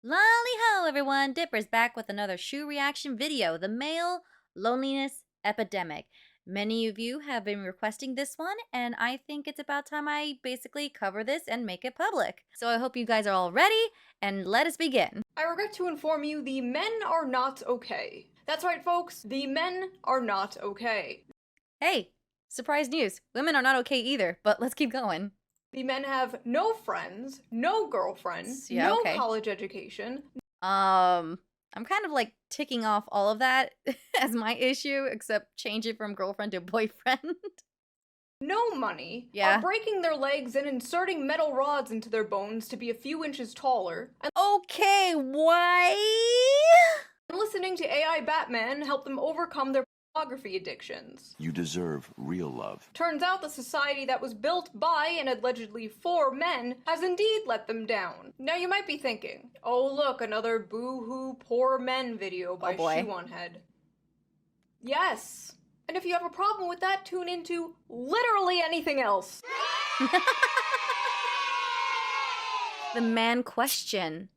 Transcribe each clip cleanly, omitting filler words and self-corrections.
Lolly-ho, everyone! Dipper's back with another shoe reaction video, the male loneliness epidemic. Many of you have been requesting this one, and I think it's about time I basically cover this and make it public. So I hope you guys are all ready, and let us begin. I regret to inform you the men are not okay. That's right, folks, the men are not okay. Hey, surprise news. Women are not okay either, but let's keep going. The men have no friends, no girlfriend, no college education. I'm kind of like ticking off all of that as my issue, except change it from girlfriend to boyfriend. No money, Yeah. are breaking their legs and inserting metal rods into their bones to be a few inches taller. And Okay, why? listening to AI Batman help them overcome their pornography addictions. You deserve real love. Turns out the society that was built by and allegedly for men has indeed let them down. Now you might be thinking, oh look, another boo-hoo poor men video by Shoe0nHead. Yes. And if you have a problem with that, tune into literally anything else. The man question.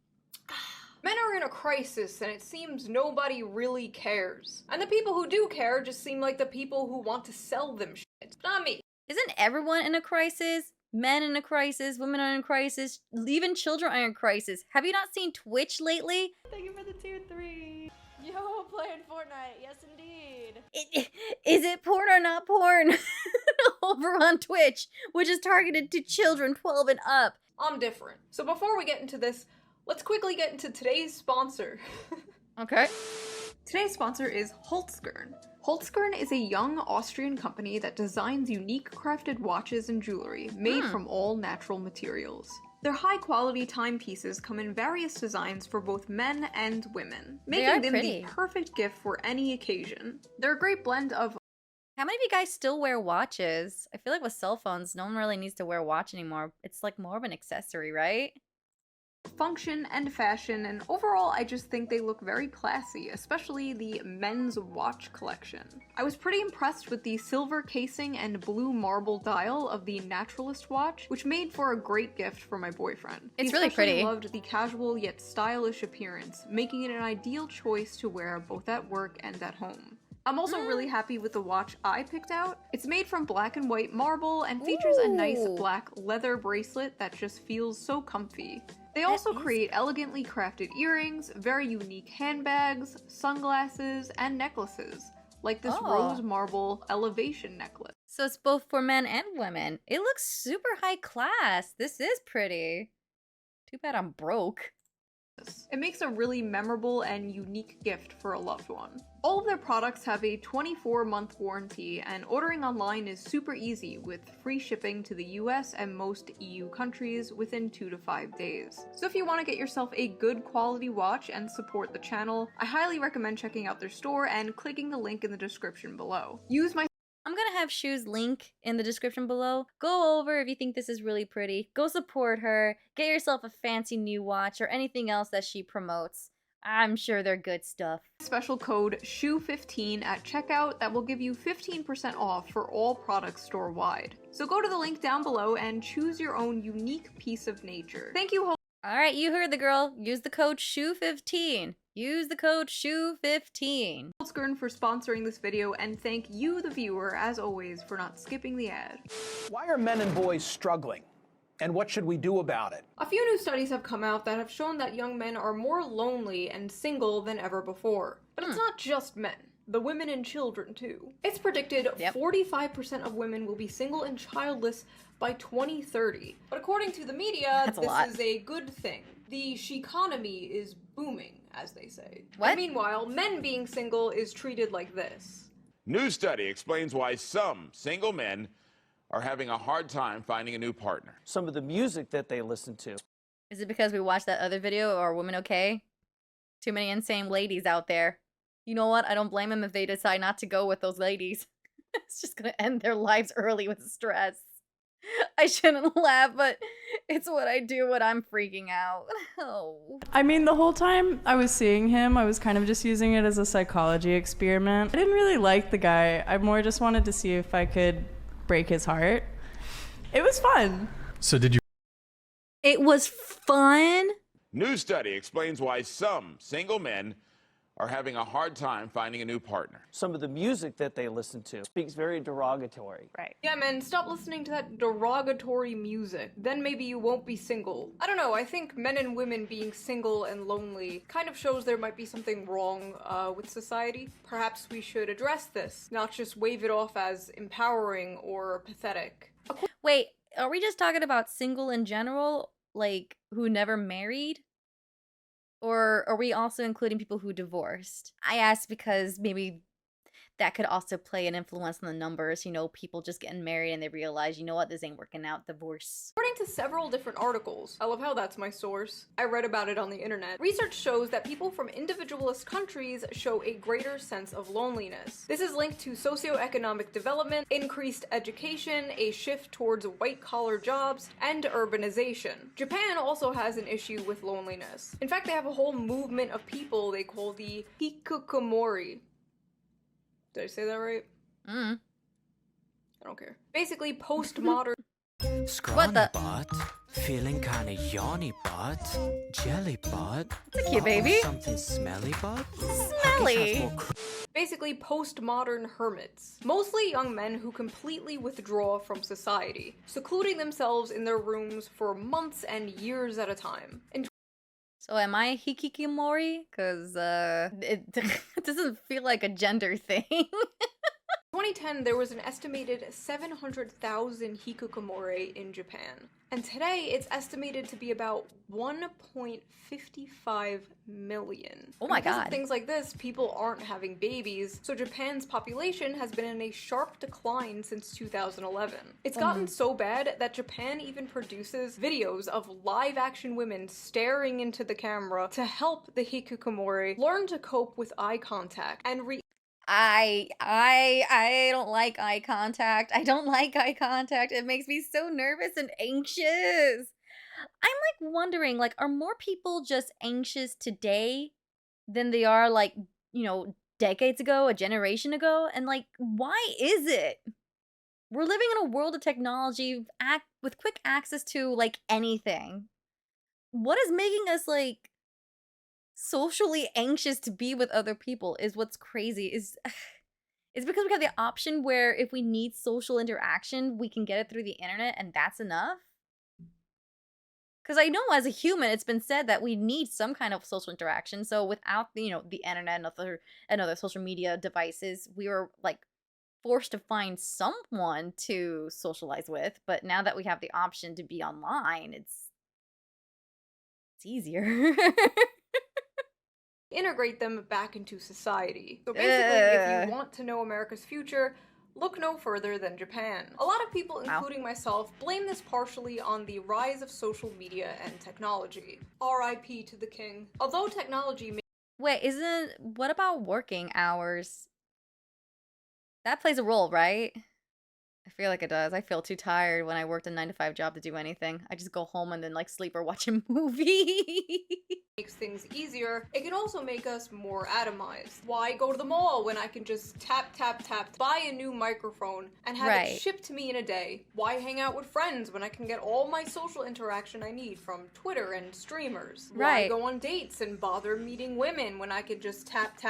Men are in a crisis, and it seems nobody really cares. And the people who do care just seem like the people who want to sell them shit. Not me. Isn't everyone in a crisis? Men in a crisis, women are in a crisis, even children are in a crisis. Have you not seen Twitch lately? Thank you for the tier 3. Yo, playing Fortnite. Yes, indeed. Is it porn or not porn? Over on Twitch, which is targeted to children 12 and up. I'm different. So before we get into this, let's quickly get into today's sponsor. Okay. Today's sponsor is Holzkern. Holzkern is a young Austrian company that designs unique crafted watches and jewelry made from all natural materials. Their high-quality timepieces come in various designs for both men and women, making them the perfect gift for any occasion. They're a great blend of... How many of you guys still wear watches? I feel like with cell phones, no one really needs to wear a watch anymore. It's like more of an accessory, right? Function and fashion, and overall I just think they look very classy, especially the men's watch collection. I was pretty impressed with the silver casing and blue marble dial of the Naturalist watch, which made for a great gift for my boyfriend. It's really pretty. He loved the casual yet stylish appearance, making it an ideal choice to wear both at work and at home. I'm also really happy with the watch I picked out. It's made from black and white marble and features a nice black leather bracelet that just feels so comfy. They also create elegantly crafted earrings, very unique handbags, sunglasses, and necklaces, like this rose marble elevation necklace. So it's both for men and women. It looks super high class. This is pretty. Too bad I'm broke. It makes a really memorable and unique gift for a loved one. All of their products have a 24-month warranty, and ordering online is super easy with free shipping to the US and most EU countries within 2 to 5 days. So if you want to get yourself a good quality watch and support the channel, I highly recommend checking out their store and clicking the link in the description below. I'm gonna have Shoe's link in the description below. Go over if you think this is really pretty. Go support her. Get yourself a fancy new watch or anything else that she promotes. I'm sure they're good stuff. Special code SHOE15 at checkout that will give you 15% off for all products store-wide. So go to the link down below and choose your own unique piece of nature. Thank you. Alright, you heard the girl. Use the code SHOE15. Use the code SHOE15. Holzkern for sponsoring this video, and thank you, the viewer, as always, for not skipping the ad. Why are men and boys struggling? And what should we do about it? A few new studies have come out that have shown that young men are more lonely and single than ever before. But it's not just men. The women and children, too. It's predicted 45% of women will be single and childless by 2030. But according to the media, this is a good thing. The she-economy is booming, as they say. What? And meanwhile, men being single is treated like this. New study explains why some single men are having a hard time finding a new partner. Some of the music that they listen to. Is it because we watched that other video, or Women Okay? Too many insane ladies out there. You know what? I don't blame them if they decide not to go with those ladies. It's just gonna end their lives early with stress. I shouldn't laugh, but it's what I do when I'm freaking out. Oh. I mean, the whole time I was seeing him, I was kind of just using it as a psychology experiment. I didn't really like the guy. I more just wanted to see if I could break his heart. It was fun. So did you? It was fun? New study explains why some single men are having a hard time finding a new partner. Some of the music that they listen to speaks very derogatory. Right. Yeah, man, stop listening to that derogatory music. Then maybe you won't be single. I don't know, I think men and women being single and lonely kind of shows there might be something wrong with society. Perhaps we should address this, not just wave it off as empowering or pathetic. Wait, are we just talking about single in general? Like, who never married? Or are we also including people who divorced? I ask because maybe that could also play an influence on the numbers. You know, people just getting married and they realize, you know what, this ain't working out, divorce. According to several different articles, I love how that's my source, I read about it on the internet, research shows that people from individualist countries show a greater sense of loneliness. This is linked to socioeconomic development, increased education, a shift towards white-collar jobs, and urbanization. Japan also has an issue with loneliness. In fact, they have a whole movement of people they call the hikikomori. Did I say that right? I don't care. Basically, postmodern. What the? Butt, feeling kinda yawny butt, jelly butt. Look you, baby. Something smelly butt. Smelly. Basically, postmodern hermits. Mostly young men who completely withdraw from society, secluding themselves in their rooms for months and years at a time. In So am I hikikomori? Because it doesn't feel like a gender thing. 2010, there was an estimated 700,000 hikikomori in Japan. And today, it's estimated to be about 1.55 million. Oh my Because of God. things like this, people aren't having babies, so Japan's population has been in a sharp decline since 2011. It's gotten so bad that Japan even produces videos of live-action women staring into the camera to help the hikikomori learn to cope with eye contact and I don't like eye contact. I don't like eye contact. It makes me so nervous and anxious. I'm like wondering, like, are more people just anxious today than they are like, you know, decades ago, a generation ago? And like, why is it? We're living in a world of technology with quick access to like anything. What is making us like socially anxious to be with other people is what's crazy. Is it's because we have the option where if we need social interaction, we can get it through the internet and that's enough? Because I know as a human, it's been said that we need some kind of social interaction. So without, you know, the internet and other social media devices, we were like forced to find someone to socialize with. But now that we have the option to be online, it's easier. integrate them back into society. So basically, if you want to know America's future, look no further than Japan. A lot of people, including myself, blame this partially on the rise of social media and technology. R.I.P. to the king. Although technology Wait, what about working hours? That plays a role, right? I feel like it does. I feel too tired when I worked a 9-to-5 job to do anything. I just go home and then like sleep or watch a movie. makes things easier, it can also make us more atomized. Why go to the mall when I can just tap, buy a new microphone, and have it shipped to me in a day? Why hang out with friends when I can get all my social interaction I need from Twitter and streamers? Why go on dates and bother meeting women when I can just tap,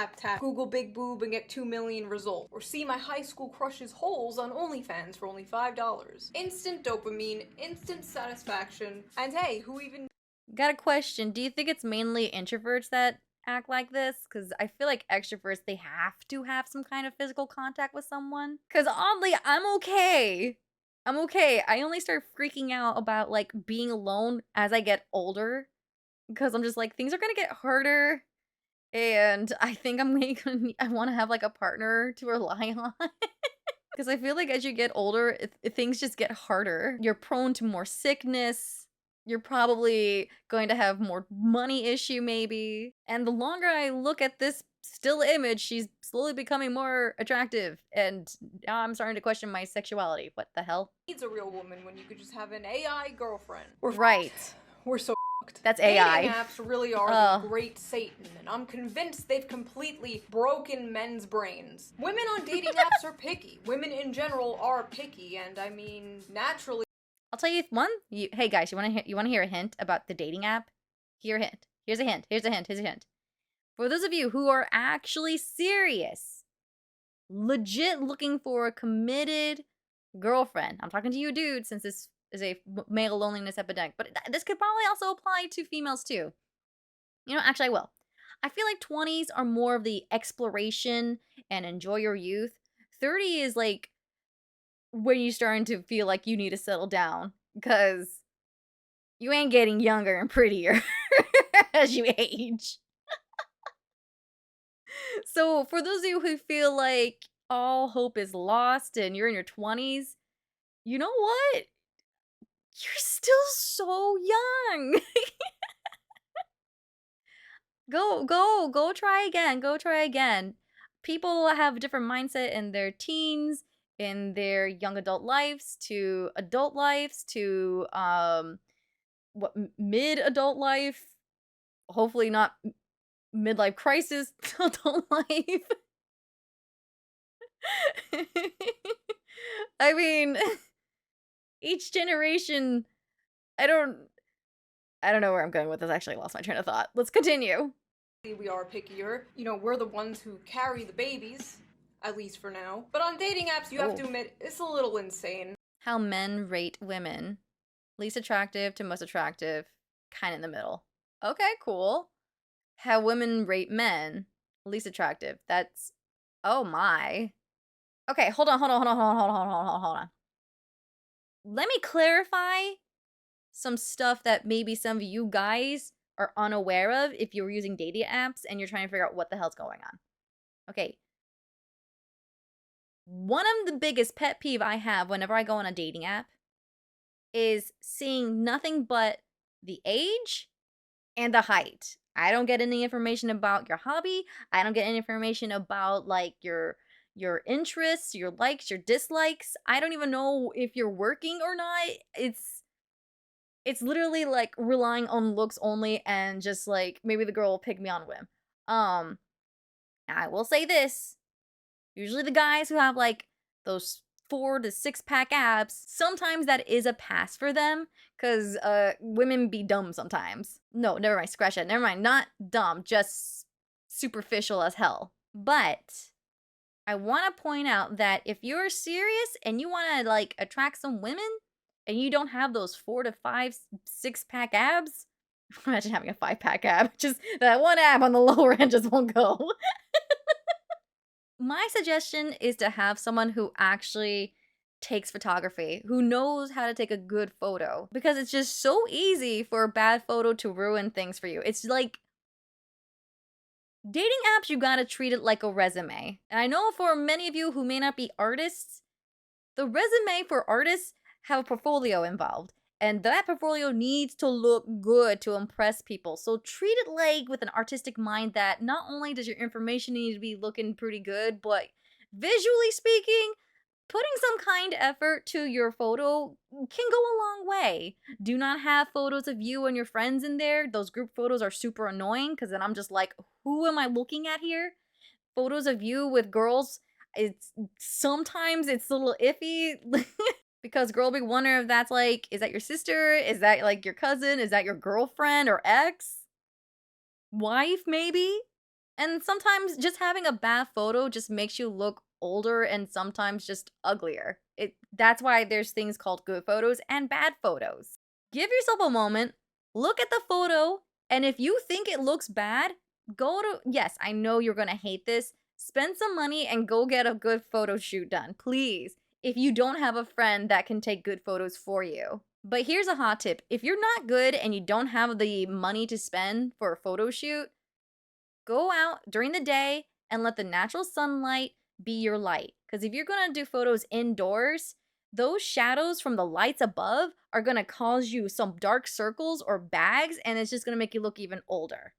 Google big boob and get 2 million results? Or see my high school crush's holes on OnlyFans for only $5. Instant dopamine, instant satisfaction, and hey, who even... Got a question. Do you think it's mainly introverts that act like this? Because I feel like extroverts, they have to have some kind of physical contact with someone. Because oddly, I'm okay. I only start freaking out about like being alone as I get older. Because I'm just like, things are going to get harder. And I think I want to have like a partner to rely on. Because I feel like as you get older, things just get harder. You're prone to more sickness. You're probably going to have more money issue maybe. And the longer I look at this still image, she's slowly becoming more attractive. And now I'm starting to question my sexuality. What the hell? Needs a real woman when you could just have an AI girlfriend. We're so f***ed. That's AI. Dating apps really are the great Satan, and I'm convinced they've completely broken men's brains. Women on dating apps are picky. Women in general are picky, and I mean, naturally. I'll tell you one. Hey guys, you want to hear a hint about the dating app? Here's a hint. Here's a hint. Here's a hint. Here's a hint. For those of you who are actually serious, legit looking for a committed girlfriend, I'm talking to you, dude, since this is a male loneliness epidemic, but this could probably also apply to females too. You know, actually, I will. I feel like 20s are more of the exploration and enjoy your youth. 30 is like when you're starting to feel like you need to settle down because you ain't getting younger and prettier as you age. So for those of you who feel like all hope is lost and you're in your 20s, you know what? You're still so young. Go try again. Go try again. People have a different mindset in their teens, in their young adult lives, to adult lives, to mid adult life. Hopefully not midlife crisis adult life. I mean, each generation, I don't know where I'm going with this. Actually, I lost my train of thought. Let's continue. We are pickier. You know, we're the ones who carry the babies, at least for now. But on dating apps, you have to admit, it's a little insane. How men rate women. Least attractive to most attractive, kind of in the middle. Okay, cool. How women rate men. Least attractive. That's, oh my. Okay, hold on. Let me clarify some stuff that maybe some of you guys are unaware of if you're using dating apps and you're trying to figure out what the hell's going on. Okay. One of the biggest pet peeve I have whenever I go on a dating app is seeing nothing but the age and the height. I don't get any information about your hobby. I don't get any information about like your interests, your likes, your dislikes. I don't even know if you're working or not. It's literally like relying on looks only and just like maybe the girl will pick me on a whim. I will say this. Usually the guys who have like those 4 to 6 pack abs, sometimes that is a pass for them because women be dumb sometimes. No, never mind, scratch that. Never mind, not dumb, just superficial as hell. But I want to point out that if you're serious and you want to like attract some women and you don't have those 4 to 5, 6 pack abs, imagine having a 5 pack ab, just that one ab on the lower end just won't go. My suggestion is to have someone who actually takes photography, who knows how to take a good photo, because it's just so easy for a bad photo to ruin things for you. It's like dating apps, you gotta treat it like a resume. And I know for many of you who may not be artists, the resume for artists have a portfolio involved. And that portfolio needs to look good to impress people. So treat it like with an artistic mind that not only does your information need to be looking pretty good, but visually speaking, putting some kind effort to your photo can go a long way. Do not have photos of you and your friends in there. Those group photos are super annoying because then I'm just like, who am I looking at here? Photos of you with girls, sometimes it's a little iffy. Because girl be wondering if that's like, is that your sister? Is that like your cousin? Is that your girlfriend or ex? Wife, maybe? And sometimes just having a bad photo just makes you look older and sometimes just uglier. That's why there's things called good photos and bad photos. Give yourself a moment, look at the photo, and if you think it looks bad, yes, I know you're gonna hate this, spend some money and go get a good photo shoot done, please. If you don't have a friend that can take good photos for you. But here's a hot tip. If you're not good and you don't have the money to spend for a photo shoot, go out during the day and let the natural sunlight be your light. Because if you're going to do photos indoors, those shadows from the lights above are going to cause you some dark circles or bags, and it's just going to make you look even older.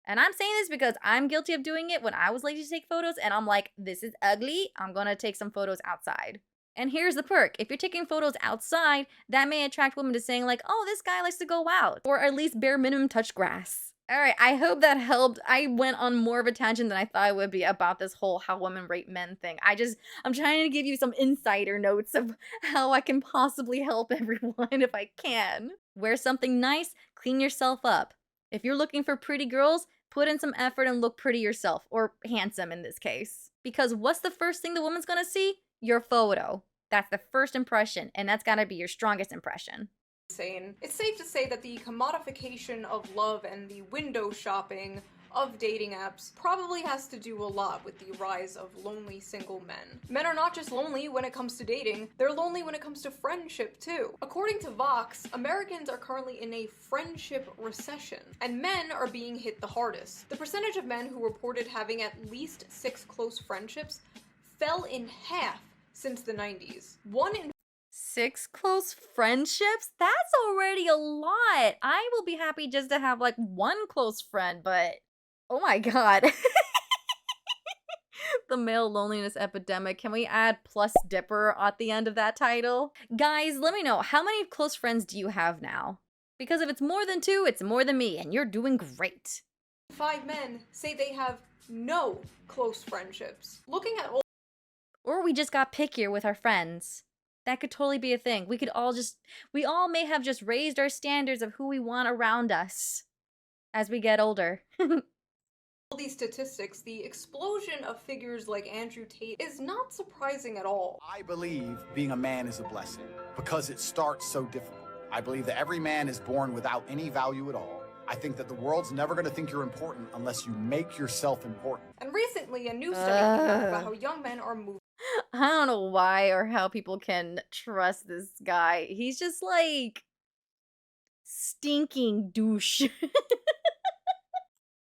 And I'm saying this because I'm guilty of doing it when I was lazy to take photos, and I'm like, this is ugly. I'm going to take some photos outside. And here's the perk. If you're taking photos outside, that may attract women to saying like, oh, this guy likes to go out. Or at least bare minimum touch grass. All right, I hope that helped. I went on more of a tangent than I thought I would be about this whole how women rate men thing. I'm trying to give you some insider notes of how I can possibly help everyone if I can. Wear something nice, clean yourself up. If you're looking for pretty girls, put in some effort and look pretty yourself, or handsome in this case. Because what's the first thing the woman's gonna see? Your photo. That's the first impression, and that's gotta be your strongest impression. Insane. It's safe to say that the commodification of love and the window shopping of dating apps probably has to do a lot with the rise of lonely single men. Men are not just lonely when it comes to dating, they're lonely when it comes to friendship too. According to Vox, Americans are currently in a friendship recession, and men are being hit the hardest. The percentage of men who reported having at least 6 close friendships fell in half since the 90s. 1 in 6 close friendships? That's already a lot. I will be happy just to have like 1 close friend, but oh my god. The male loneliness epidemic. Can we add plus dipper at the end of that title? Guys, let me know, how many close friends do you have now? Because if it's more than 2, it's more than me, and you're doing great. 5 men say they have no close friendships. Looking at all Or we just got pickier with our friends. That could totally be a thing. We all may have just raised our standards of who we want around us as we get older. these statistics, the explosion of figures like Andrew Tate is not surprising at all. I believe being a man is a blessing because it starts so difficult. I believe that every man is born without any value at all. I think that the world's never going to think you're important unless you make yourself important. And recently, a new study came out about how young men are moving. I don't know why or how people can trust this guy. He's just like stinking douche.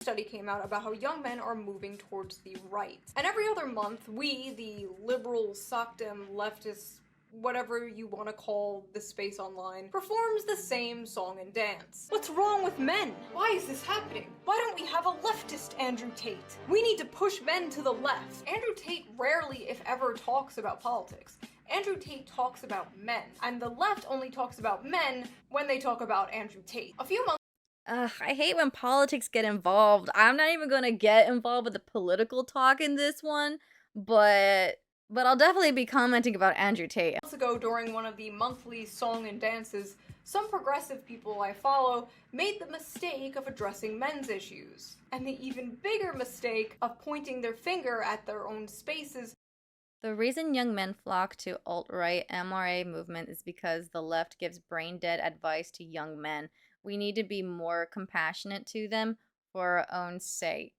Study came out about how young men are moving towards the right. And every other month, we, the liberal, sockdem, leftists, whatever you want to call this space online, performs the same song and dance. What's wrong with men? Why is this happening? Why don't we have a leftist Andrew Tate? We need to push men to the left. Andrew Tate rarely, if ever, talks about politics. Andrew Tate talks about men, and the left only talks about men when they talk about Andrew Tate. A few months I hate when politics get involved. I'm not even gonna get involved with the political talk in this one, but I'll definitely be commenting about Andrew Tate. ago, during one of the monthly song and dances, some progressive people I follow made the mistake of addressing men's issues, and the even bigger mistake of pointing their finger at their own spaces. The reason young men flock to alt-right MRA movement is because the left gives brain-dead advice to young men. We need to be more compassionate to them for our own sake.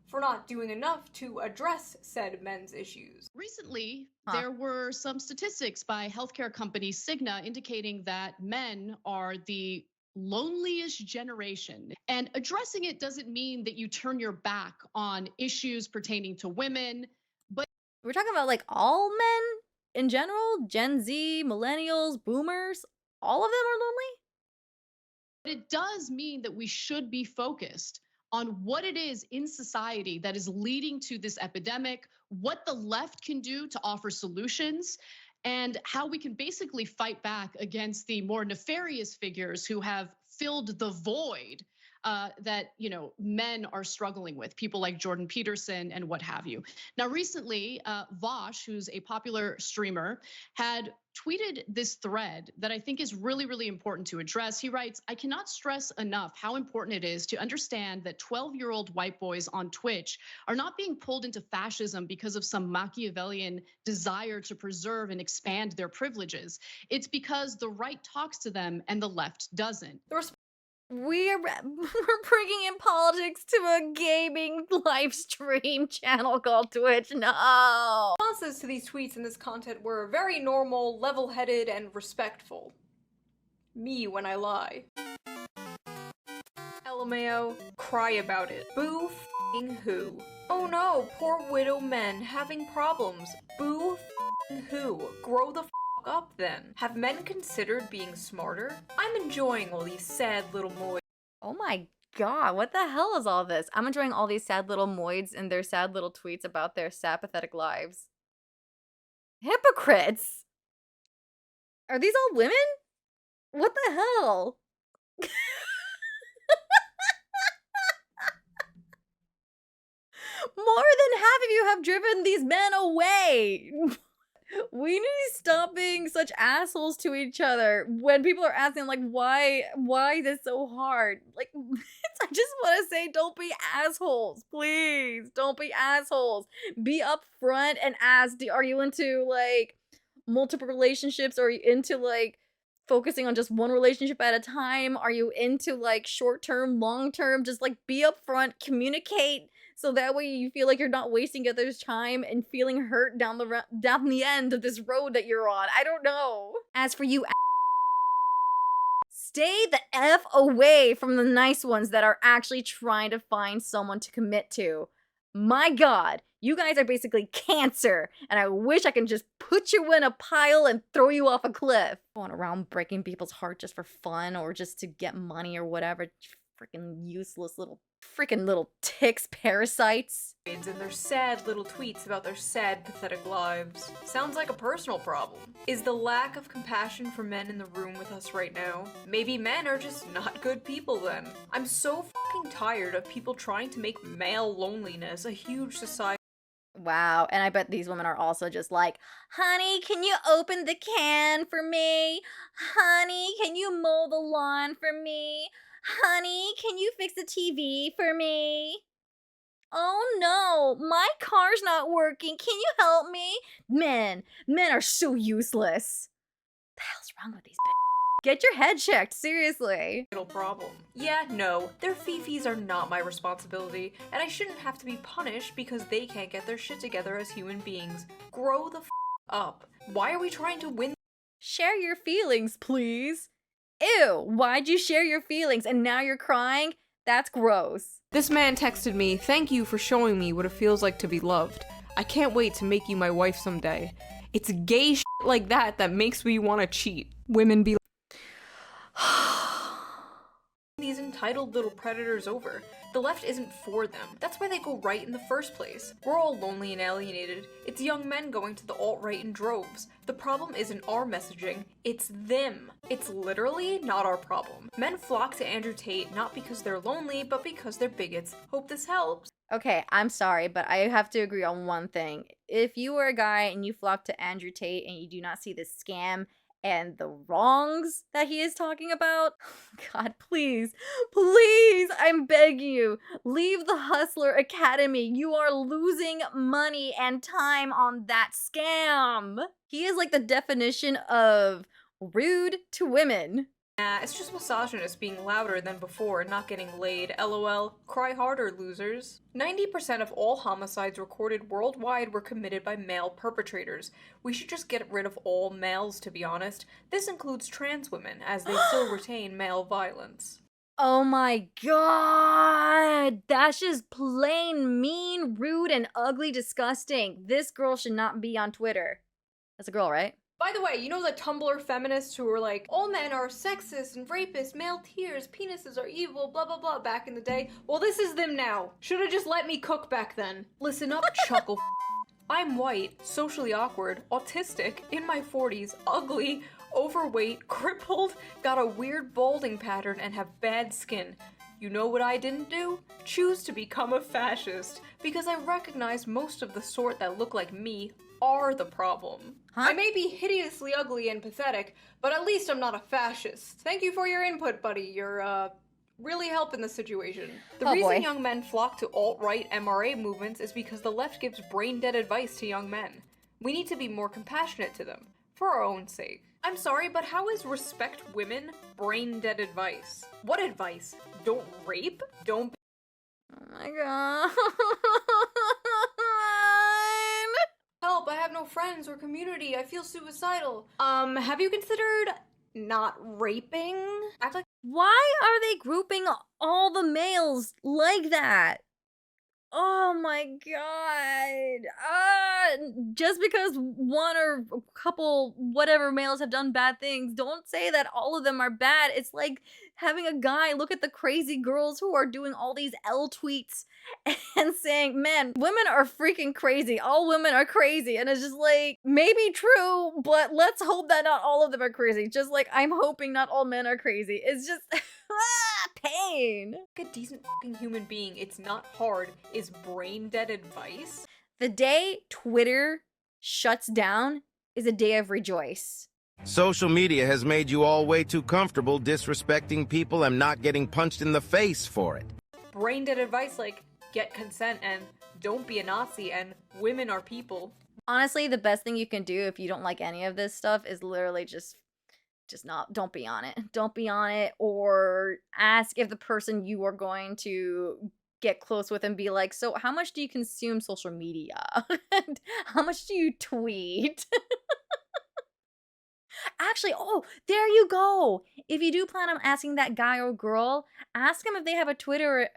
For not doing enough to address said men's issues. Recently, there were some statistics by healthcare company Cigna indicating that men are the loneliest generation. And addressing it doesn't mean that you turn your back on issues pertaining to women, but we're talking about like all men in general, Gen Z, millennials, boomers, all of them are lonely? But it does mean that we should be focused on what it is in society that is leading to this epidemic, what the left can do to offer solutions, and how we can basically fight back against the more nefarious figures who have filled the void that men are struggling with, people like Jordan Peterson and what have you. Now, recently, Vosh, who's a popular streamer, had tweeted this thread that I think is really, really important to address. He writes, "I cannot stress enough how important it is to understand that 12-year-old white boys on Twitch are not being pulled into fascism because of some Machiavellian desire to preserve and expand their privileges. It's because the right talks to them and the left doesn't." We're bringing in politics to a gaming live stream channel called Twitch. No. Responses to these tweets and this content were very normal, level-headed, and respectful. Me when I lie. LMAO, cry about it. Boo f***ing who? Oh no, poor widow men having problems. Boo f***ing who? Grow the f*** up then. Have men considered being smarter? I'm enjoying all these sad little moids. Oh my god, what the hell is all this? I'm enjoying all these sad little moids and their sad little tweets about their sad, pathetic lives. Hypocrites! Are these all women? What the hell? More than half of you have driven these men away. We need to stop being such assholes to each other when people are asking like why is this so hard? Like I just want to say don't be assholes. Please don't be assholes. Be upfront and ask, are you into like multiple relationships? Or are you into like focusing on just one relationship at a time? Are you into like short-term, long-term? Just like be upfront, communicate. So that way you feel like you're not wasting others' time and feeling hurt down the end of this road that you're on. I don't know. As for you, stay the F away from the nice ones that are actually trying to find someone to commit to. My God, you guys are basically cancer, and I wish I can just put you in a pile and throw you off a cliff. Going around breaking people's heart just for fun or just to get money or whatever. Freaking useless little ticks, parasites. And their sad little tweets about their sad, pathetic lives. Sounds like a personal problem. Is the lack of compassion for men in the room with us right now? Maybe men are just not good people then. I'm so fucking tired of people trying to make male loneliness a huge society. Wow, and I bet these women are also just like, honey, can you open the can for me? Honey, can you mow the lawn for me? Honey, can you fix the TV for me? Oh no, my car's not working. Can you help me? Men are so useless. What the hell's wrong with these bitches? Get your head checked, seriously. Problem. Yeah, no, their fifis are not my responsibility, and I shouldn't have to be punished because they can't get their shit together as human beings. Grow the up. Why are we trying to win? Share your feelings, please. Ew, why'd you share your feelings and now you're crying? That's gross. This man texted me, "Thank you for showing me what it feels like to be loved. I can't wait to make you my wife someday." It's gay shit like that that makes me want to cheat. Women be these entitled little predators over. The left isn't for them. That's why they go right in the first place. We're all lonely and alienated. It's young men going to the alt-right in droves. The problem isn't our messaging, it's them. It's literally not our problem. Men flock to Andrew Tate not because they're lonely, but because they're bigots. Hope this helps. Okay, I'm sorry, but I have to agree on one thing. If you were a guy and you flock to Andrew Tate and you do not see the scam and the wrongs that he is talking about, God, please, I'm begging you, leave the Hustler Academy. You are losing money and time on that scam. He is like the definition of rude to women. Nah, it's just misogynist being louder than before and not getting laid. LOL. Cry harder, losers. 90% of all homicides recorded worldwide were committed by male perpetrators. We should just get rid of all males, to be honest. This includes trans women, as they still retain male violence. Oh my God! That's just plain mean, rude, and ugly disgusting. This girl should not be on Twitter. That's a girl, right? By the way, you know the Tumblr feminists who were like, all men are sexist and rapists, male tears, penises are evil, blah blah blah back in the day? Well, this is them now. Should've just let me cook back then. Listen up, chuckle. I'm white, socially awkward, autistic, in my 40s, ugly, overweight, crippled, got a weird balding pattern, and have bad skin. You know what I didn't do? Choose to become a fascist, because I recognize most of the sort that look like me are the problem. I may be hideously ugly and pathetic, but at least I'm not a fascist. Thank you for your input, buddy. You're, really helping the situation. The reason young men flock to alt-right MRA movements is because the left gives brain-dead advice to young men. We need to be more compassionate to them, for our own sake. I'm sorry, but how is respect women brain-dead advice? What advice? Don't rape? Don't— Oh my God. Help, I have no friends or community, I feel suicidal. Have you considered not raping? Act like— Why are they grouping all the males like that? Oh my God. Just because one or a couple whatever males have done bad things, don't say that all of them are bad. It's like having a guy look at the crazy girls who are doing all these L tweets and saying, man, women are freaking crazy. All women are crazy. And it's just like, maybe true, but let's hope that not all of them are crazy. Just like I'm hoping not all men are crazy. It's just pain. a decent fucking human being, it's not hard, is brain dead advice. The day Twitter shuts down is a day of rejoice. Social media has made you all way too comfortable disrespecting people and not getting punched in the face for it. Brain dead advice like, get consent and don't be a Nazi and women are people. Honestly, the best thing you can do if you don't like any of this stuff is literally just don't be on it. Don't be on it, or ask if the person you are going to get close with and be like, so how much do you consume social media? How much do you tweet? Actually, oh, there you go. If you do plan on asking that guy or girl, ask them if they have a Twitter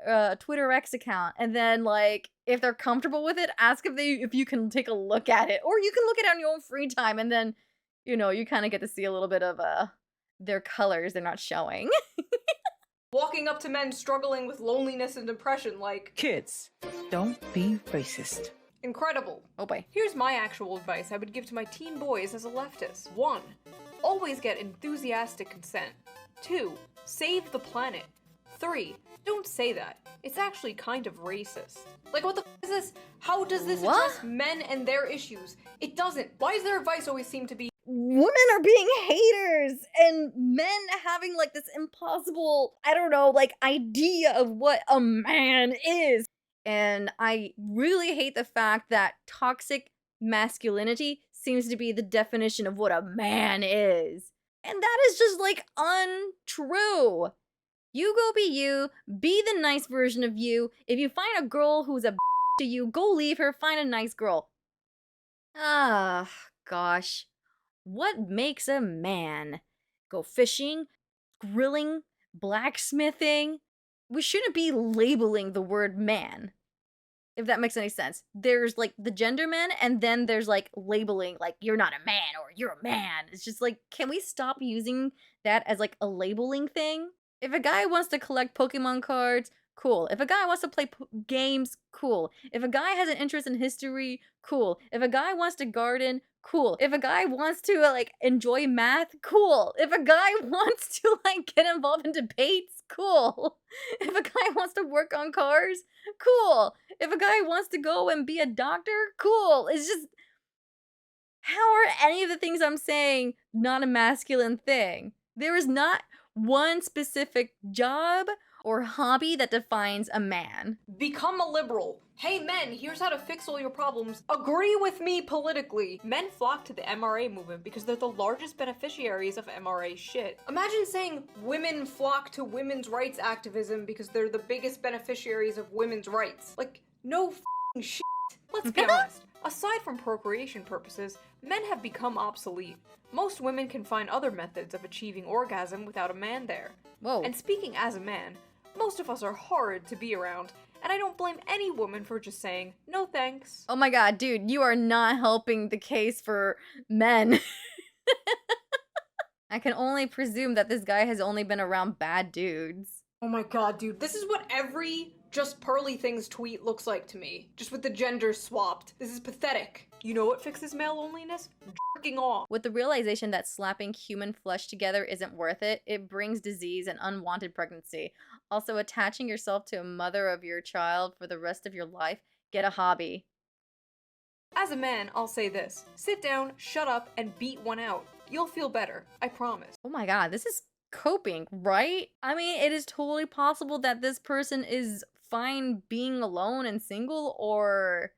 X account, and then like if they're comfortable with it, ask if you can take a look at it, or you can look at it on your own free time, and then you know you kind of get to see a little bit of their colors they're not showing. Walking up to men struggling with loneliness and depression like, kids, don't be racist. Incredible. Oh boy. Here's my actual advice I would give to my teen boys as a leftist. 1. Always get enthusiastic consent. 2. Save the planet. 3. Don't say that. It's actually kind of racist. Like, what the f is this? How does this address men and their issues? It doesn't. Why does their advice always seem to be women are being haters and men having like this impossible, I don't know, like idea of what a man is? And I really hate the fact that toxic masculinity seems to be the definition of what a man is. And that is just like untrue. You go be you, be the nice version of you. If you find a girl who's a to you, go leave her, find a nice girl. Ah, gosh. What makes a man? Go fishing, grilling, blacksmithing? We shouldn't be labeling the word man, if that makes any sense. There's like the gender men, and then there's like labeling, like you're not a man or you're a man. It's just like, can we stop using that as like a labeling thing? If a guy wants to collect Pokemon cards, cool. If a guy wants to play games, cool. If a guy has an interest in history, cool. If a guy wants to garden, cool. If a guy wants to like enjoy math, cool. If a guy wants to like get involved in debates, cool. If a guy wants to work on cars, cool. If a guy wants to go and be a doctor, cool. It's just, how are any of the things I'm saying not a masculine thing? There is not one specific job or hobby that defines a man. Become a liberal. Hey men, here's how to fix all your problems. Agree with me politically. Men flock to the MRA movement because they're the largest beneficiaries of MRA shit. Imagine saying women flock to women's rights activism because they're the biggest beneficiaries of women's rights. Like, no f***ing shit. Let's be honest. Aside from procreation purposes, men have become obsolete. Most women can find other methods of achieving orgasm without a man there. Whoa. And speaking as a man, most of us are horrid to be around, and I don't blame any woman for just saying, no thanks. Oh my god, dude, you are not helping the case for men. I can only presume that this guy has only been around bad dudes. Oh my god, dude, this is what every Just Pearly Things tweet looks like to me. Just with the genders swapped. This is pathetic. You know what fixes male loneliness? Jerking off. With the realization that slapping human flesh together isn't worth it, it brings disease and unwanted pregnancy. Also, attaching yourself to a mother of your child for the rest of your life, get a hobby. As a man, I'll say this. Sit down, shut up, and beat one out. You'll feel better. I promise. Oh my god, this is coping, right? I mean, it is totally possible that this person is fine being alone and single, or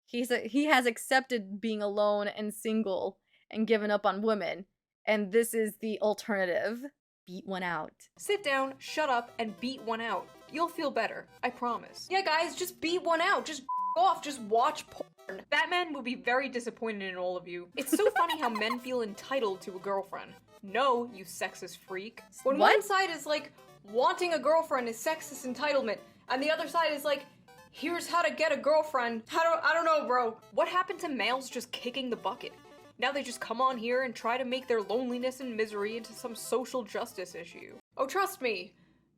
he has accepted being alone and single and given up on women, and this is the alternative. Beat one out. Sit down, shut up, and beat one out. You'll feel better. I promise. Yeah, guys, just beat one out. Just off. Just watch porn. Batman will be very disappointed in all of you. It's so funny how men feel entitled to a girlfriend. No, you sexist freak. When one side is like, wanting a girlfriend is sexist entitlement, and the other side is like, here's how to get a girlfriend. I don't know, bro. What happened to males just kicking the bucket? Now they just come on here and try to make their loneliness and misery into some social justice issue. Oh, trust me,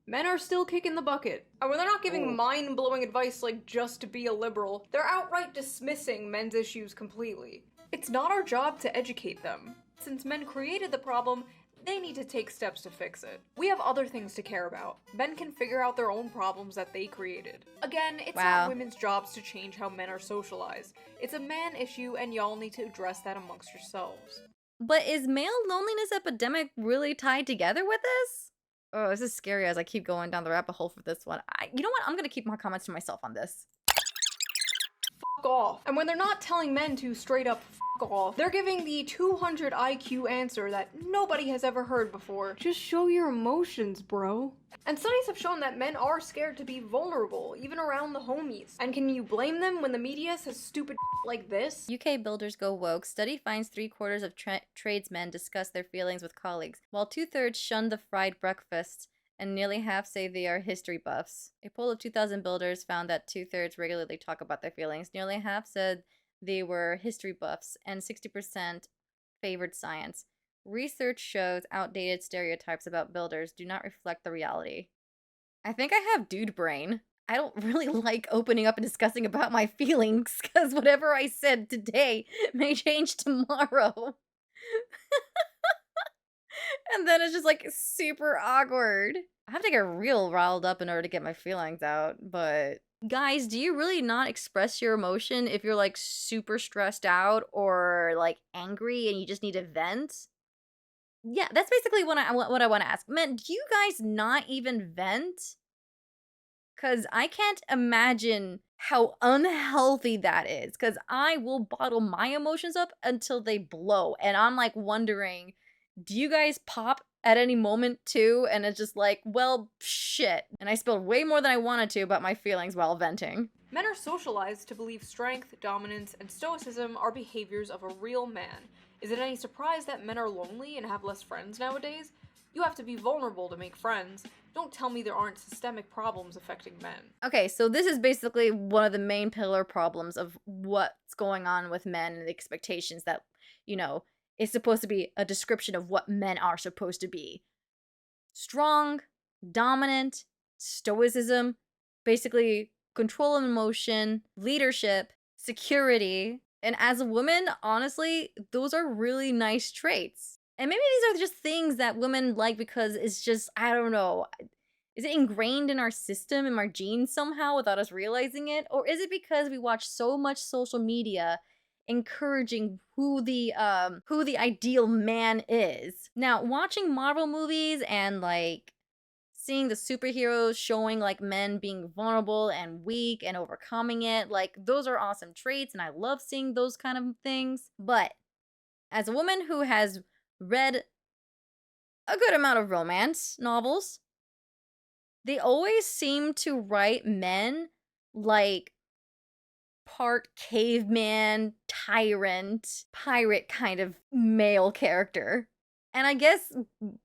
men are still kicking the bucket. And when they're not giving mind-blowing advice like just to be a liberal, they're outright dismissing men's issues completely. It's not our job to educate them. Since men created the problem, they need to take steps to fix it. We have other things to care about. Men can figure out their own problems that they created. Again, it's not women's jobs to change how men are socialized. It's a man issue, and y'all need to address that amongst yourselves. But is male loneliness epidemic really tied together with this? Oh, this is scary as I keep going down the rabbit hole for this one. You know what? I'm gonna keep my comments to myself on this. Fuck off. And when they're not telling men to straight up fuck off, they're giving the 200 IQ answer that nobody has ever heard before. Just show your emotions, bro. And studies have shown that men are scared to be vulnerable, even around the homies. And can you blame them when the media says stupid like this? UK builders go woke. Study finds 3/4 of tradesmen discuss their feelings with colleagues, while 2/3 shun the fried breakfast, and nearly half say they are history buffs. A poll of 2,000 builders found that 2/3 regularly talk about their feelings. Nearly half said they were history buffs, and 60% favored science. Research shows outdated stereotypes about builders do not reflect the reality. I think I have dude brain. I don't really like opening up and discussing about my feelings, because whatever I said today may change tomorrow. And then it's just like super awkward. I have to get real riled up in order to get my feelings out, but guys, do you really not express your emotion if you're like super stressed out or like angry and you just need to vent? Yeah, that's basically what I want to ask. Men, do you guys not even vent? Because I can't imagine how unhealthy that is. Because I will bottle my emotions up until they blow. And I'm like wondering, do you guys pop at any moment too? And it's just like, well, shit. And I spilled way more than I wanted to about my feelings while venting. Men are socialized to believe strength, dominance, and stoicism are behaviors of a real man. Is it any surprise that men are lonely and have less friends nowadays? You have to be vulnerable to make friends. Don't tell me there aren't systemic problems affecting men. Okay, so this is basically one of the main pillar problems of what's going on with men and the expectations that, you know, is supposed to be a description of what men are supposed to be. Strong, dominant, stoicism, basically control of emotion, leadership, security. And as a woman, honestly, those are really nice traits. And maybe these are just things that women like because it's just, I don't know, is it ingrained in our system, in our genes somehow without us realizing it? Or is it because we watch so much social media encouraging who the ideal man is? Now, watching Marvel movies and like seeing the superheroes showing like men being vulnerable and weak and overcoming it, like those are awesome traits and I love seeing those kind of things. But as a woman who has read a good amount of romance novels, they always seem to write men like part caveman, tyrant, pirate kind of male character. And I guess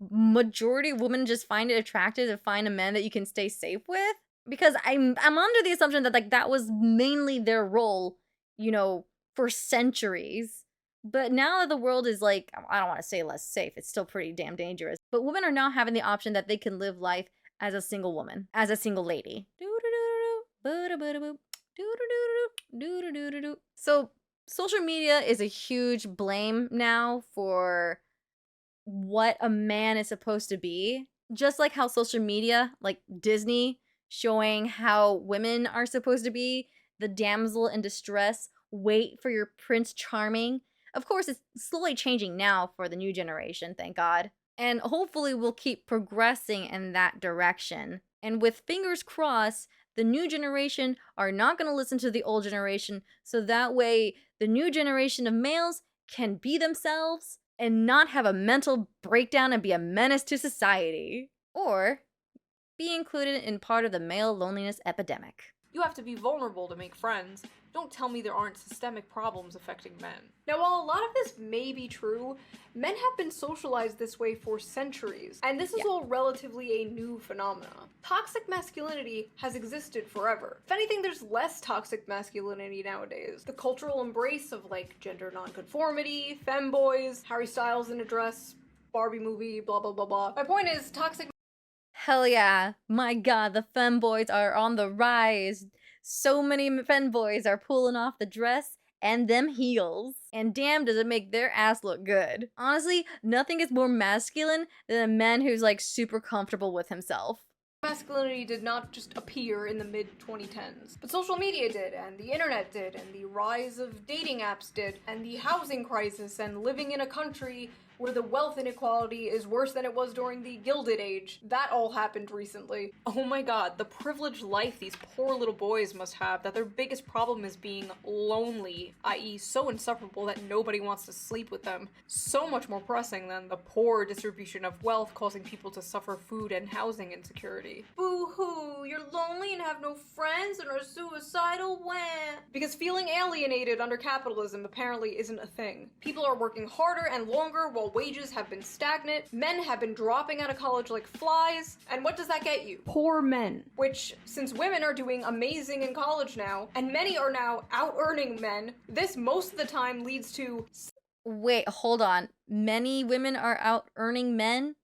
majority of women just find it attractive to find a man that you can stay safe with. Because I'm under the assumption that like that was mainly their role, you know, for centuries. But now that the world is like, I don't want to say less safe, it's still pretty damn dangerous. But women are now having the option that they can live life as a single woman, as a single lady. So social media is a huge blame now for what a man is supposed to be. Just like how social media, like Disney, showing how women are supposed to be, the damsel in distress, wait for your Prince Charming. Of course, it's slowly changing now for the new generation, thank God. And hopefully we'll keep progressing in that direction. And with fingers crossed, the new generation are not going to listen to the old generation, so that way the new generation of males can be themselves and not have a mental breakdown and be a menace to society. Or be included in part of the male loneliness epidemic. You have to be vulnerable to make friends. Don't tell me there aren't systemic problems affecting men. Now, while a lot of this may be true, men have been socialized this way for centuries, and this is all relatively a new phenomena. Toxic masculinity has existed forever. If anything, there's less toxic masculinity nowadays. The cultural embrace of like gender nonconformity, femboys, Harry Styles in a dress, Barbie movie, blah blah blah blah. My point is, toxic Hell yeah. My god, the femboys are on the rise. So many femboys are pulling off the dress and them heels. And damn, does it make their ass look good. Honestly, nothing is more masculine than a man who's like super comfortable with himself. Masculinity did not just appear in the mid-2010s, but social media did, and the internet did, and the rise of dating apps did, and the housing crisis, and living in a country where the wealth inequality is worse than it was during the Gilded Age. That all happened recently. Oh my god, the privileged life these poor little boys must have, that their biggest problem is being lonely, i.e. so insufferable that nobody wants to sleep with them. So much more pressing than the poor distribution of wealth causing people to suffer food and housing insecurity. Boo-hoo, you're lonely and have no friends and are suicidal? Wah! Because feeling alienated under capitalism apparently isn't a thing. People are working harder and longer while wages have been stagnant, men have been dropping out of college like flies, and what does that get you? Poor men. Which, since women are doing amazing in college now, and many are now out-earning men, this most of the time leads to— Wait, hold on. Many women are out earning men?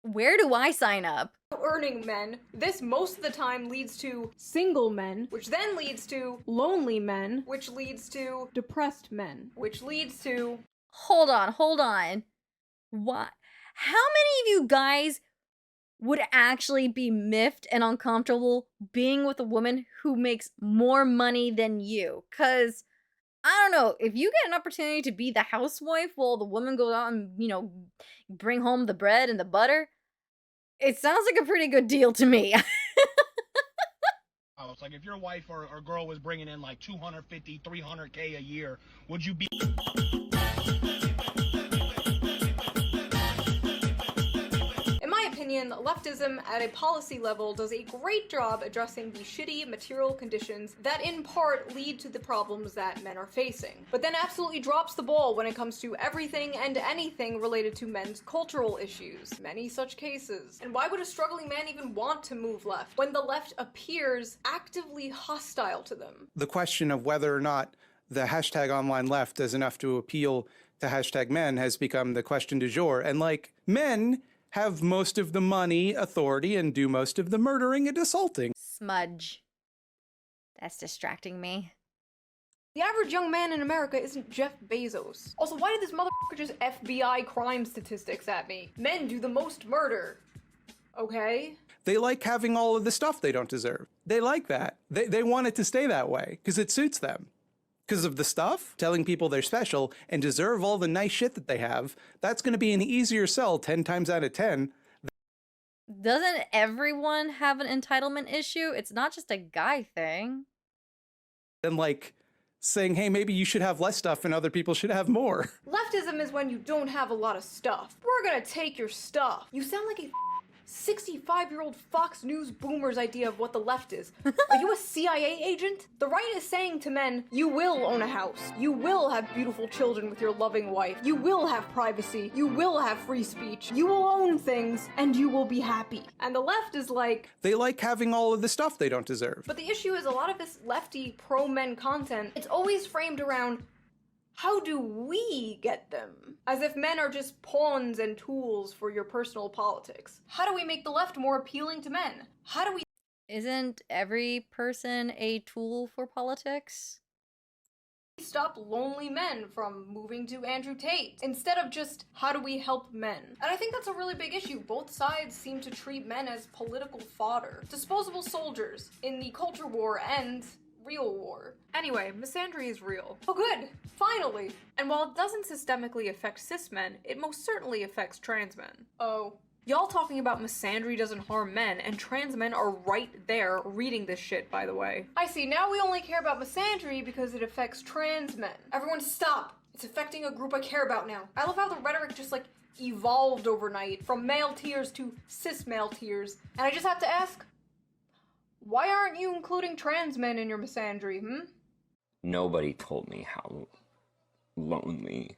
Where do I sign up? Earning men. This most of the time leads to single men, which then leads to lonely men, which leads to depressed men, which leads to— Hold on. What? How many of you guys would actually be miffed and uncomfortable being with a woman who makes more money than you? Cause, I don't know, if you get an opportunity to be the housewife while the woman goes out and, bring home the bread and the butter, it sounds like a pretty good deal to me. Oh, it's like if your wife or girl was bringing in like 250, 300K a year, would you be... In my opinion, leftism at a policy level does a great job addressing the shitty material conditions that in part lead to the problems that men are facing, but then absolutely drops the ball when it comes to everything and anything related to men's cultural issues. Many such cases. And why would a struggling man even want to move left when the left appears actively hostile to them? The question of whether or not the hashtag online left is enough to appeal to hashtag men has become the question du jour. And like, men have most of the money, authority, and do most of the murdering and assaulting. Smudge. That's distracting me. The average young man in America isn't Jeff Bezos. Also, why did this motherfucker just FBI crime statistics at me? Men do the most murder. Okay? They like having all of the stuff they don't deserve. They like that. They want it to stay that way because it suits them. Because of the stuff, telling people they're special and deserve all the nice shit that they have, that's going to be an easier sell 10 times out of 10. Doesn't everyone have an entitlement issue? It's not just a guy thing. Than like saying, hey, maybe you should have less stuff and other people should have more. Leftism is when you don't have a lot of stuff. We're gonna take your stuff. You sound like a 65-year-old Fox News boomer's idea of what the left is. Are you a CIA agent? The right is saying to men, you will own a house. You will have beautiful children with your loving wife. You will have privacy. You will have free speech. You will own things, and you will be happy. And the left is like... They like having all of the stuff they don't deserve. But the issue is a lot of this lefty pro-men content, it's always framed around how do we get them? As if men are just pawns and tools for your personal politics. How do we make the left more appealing to men? How do we... Isn't every person a tool for politics? Stop lonely men from moving to Andrew Tate, instead of just, how do we help men? And I think that's a really big issue. Both sides seem to treat men as political fodder. Disposable soldiers in the culture war and real war. Anyway, misandry is real. Oh good, finally! And while it doesn't systemically affect cis men, it most certainly affects trans men. Oh. Y'all talking about misandry doesn't harm men, and trans men are right there reading this shit, by the way. I see, now we only care about misandry because it affects trans men. Everyone stop! It's affecting a group I care about now. I love how the rhetoric just like evolved overnight, from male tears to cis male tears. And I just have to ask, why aren't you including trans men in your misandry, Nobody told me how lonely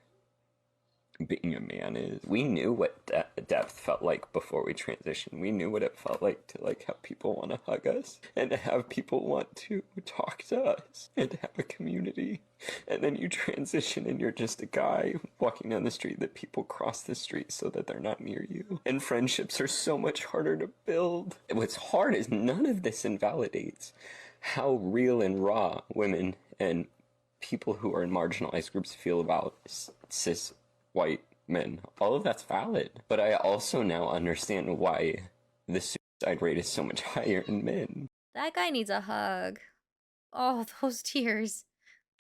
being a man is. We knew what depth felt like before we transitioned. We knew what it felt like to like have people want to hug us and to have people want to talk to us and to have a community. And then you transition and you're just a guy walking down the street that people cross the street so that they're not near you. And friendships are so much harder to build. What's hard is none of this invalidates how real and raw women and people who are in marginalized groups feel about cis white men. All of that's valid. But I also now understand why the suicide rate is so much higher in men. That guy needs a hug. Oh, those tears.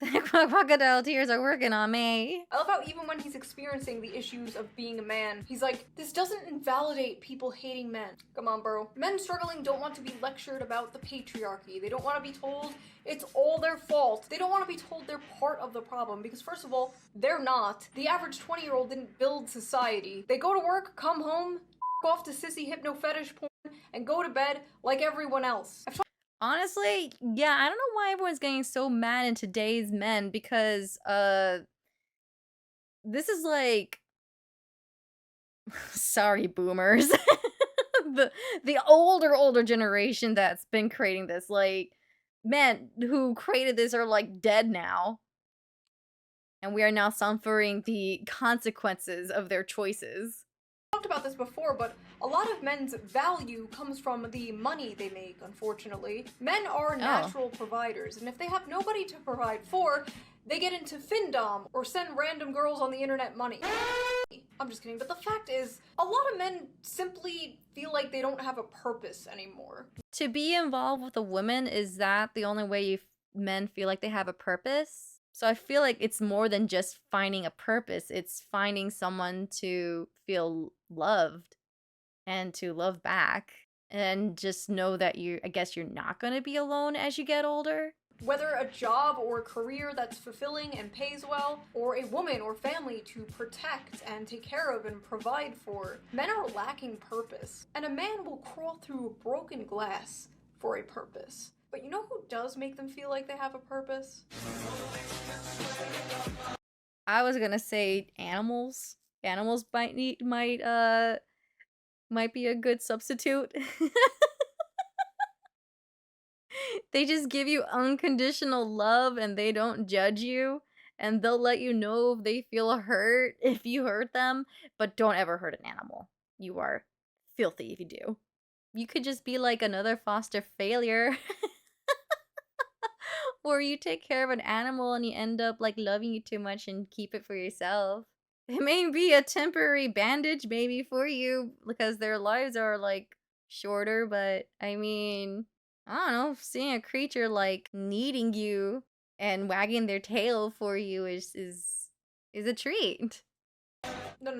The crocodile tears are working on me. I love how even when he's experiencing the issues of being a man, he's like, this doesn't invalidate people hating men. Come on, bro. Men struggling don't want to be lectured about the patriarchy. They don't want to be told it's all their fault. They don't want to be told they're part of the problem because first of all, they're not. The average 20-year-old didn't build society. They go to work, come home, off to sissy hypno fetish porn, and go to bed like everyone else. Honestly, yeah, I don't know why everyone's getting so mad in today's men because, this is like, sorry, boomers. the older generation that's been creating this, like, men who created this are, like, dead now. And we are now suffering the consequences of their choices. Talked about this before, but a lot of men's value comes from the money they make, unfortunately. Men are natural providers, and if they have nobody to provide for, they get into findom or send random girls on the internet money. I'm just kidding, but the fact is, a lot of men simply feel like they don't have a purpose anymore. To be involved with a woman, is that the only way men feel like they have a purpose? So I feel like it's more than just finding a purpose. It's finding someone to feel loved and to love back and just know that I guess you're not going to be alone as you get older. Whether a job or a career that's fulfilling and pays well, or a woman or family to protect and take care of and provide for, men are lacking purpose. And a man will crawl through broken glass for a purpose. But you know who does make them feel like they have a purpose? I was gonna say animals. Animals might be a good substitute. They just give you unconditional love and they don't judge you. And they'll let you know if they feel hurt if you hurt them. But don't ever hurt an animal. You are filthy if you do. You could just be like another foster failure. Or you take care of an animal and you end up like loving it too much and keep it for yourself. It may be a temporary bandage maybe for you because their lives are like shorter, but I mean, I don't know, seeing a creature like needing you and wagging their tail for you is a treat. No,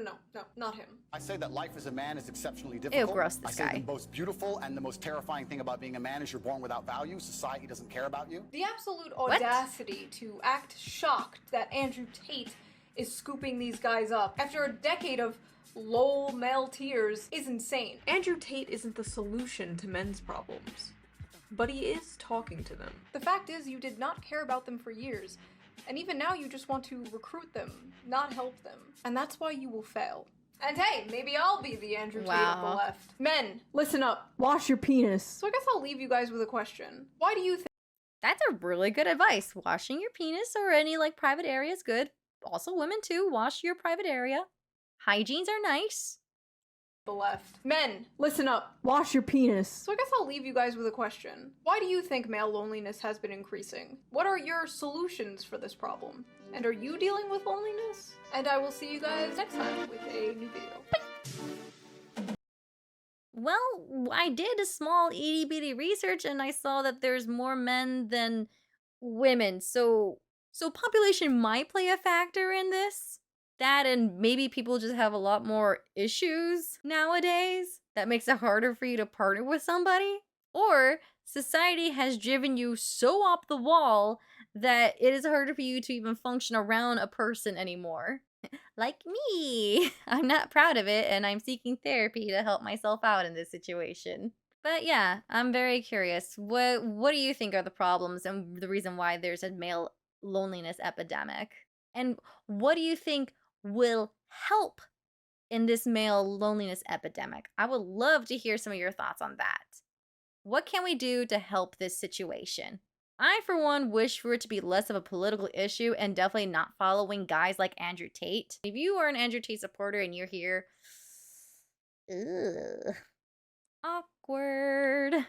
not him. I say that life as a man is exceptionally difficult. Ew, gross, this I guy. say the most beautiful and the most terrifying thing about being a man is you're born without value. Society doesn't care about you. The absolute audacity to act shocked that Andrew Tate is scooping these guys up after a decade of lol male tears is insane. Andrew Tate isn't the solution to men's problems, but he is talking to them. The fact is, you did not care about them for years. And even now you just want to recruit them, not help them. And that's why you will fail. And hey, maybe I'll be the Andrew Tate of the left. Men, listen up. Wash your penis. So I guess I'll leave you guys with a question. Why do you think— That's a really good advice. Washing your penis or any like private area is good. Also women too, wash your private area. Hygienes are nice. the left? Men, listen up. Wash your penis. So I guess I'll leave you guys with a question. Why do you think male loneliness has been increasing? What are your solutions for this problem? And are you dealing with loneliness? And I will see you guys next time with a new video. Well, I did a small itty bitty research and I saw that there's more men than women. So population might play a factor in this. That and maybe people just have a lot more issues nowadays. That makes it harder for you to partner with somebody. Or society has driven you so up the wall that it is harder for you to even function around a person anymore. Like me. I'm not proud of it and I'm seeking therapy to help myself out in this situation. But yeah, I'm very curious. What do you think are the problems and the reason why there's a male loneliness epidemic? And what do you think will help in this male loneliness epidemic? I would love to hear some of your thoughts on that. What can we do to help this situation? I, for one, wish for it to be less of a political issue and definitely not following guys like Andrew Tate. If you are an Andrew Tate supporter and you're here, ugh, awkward.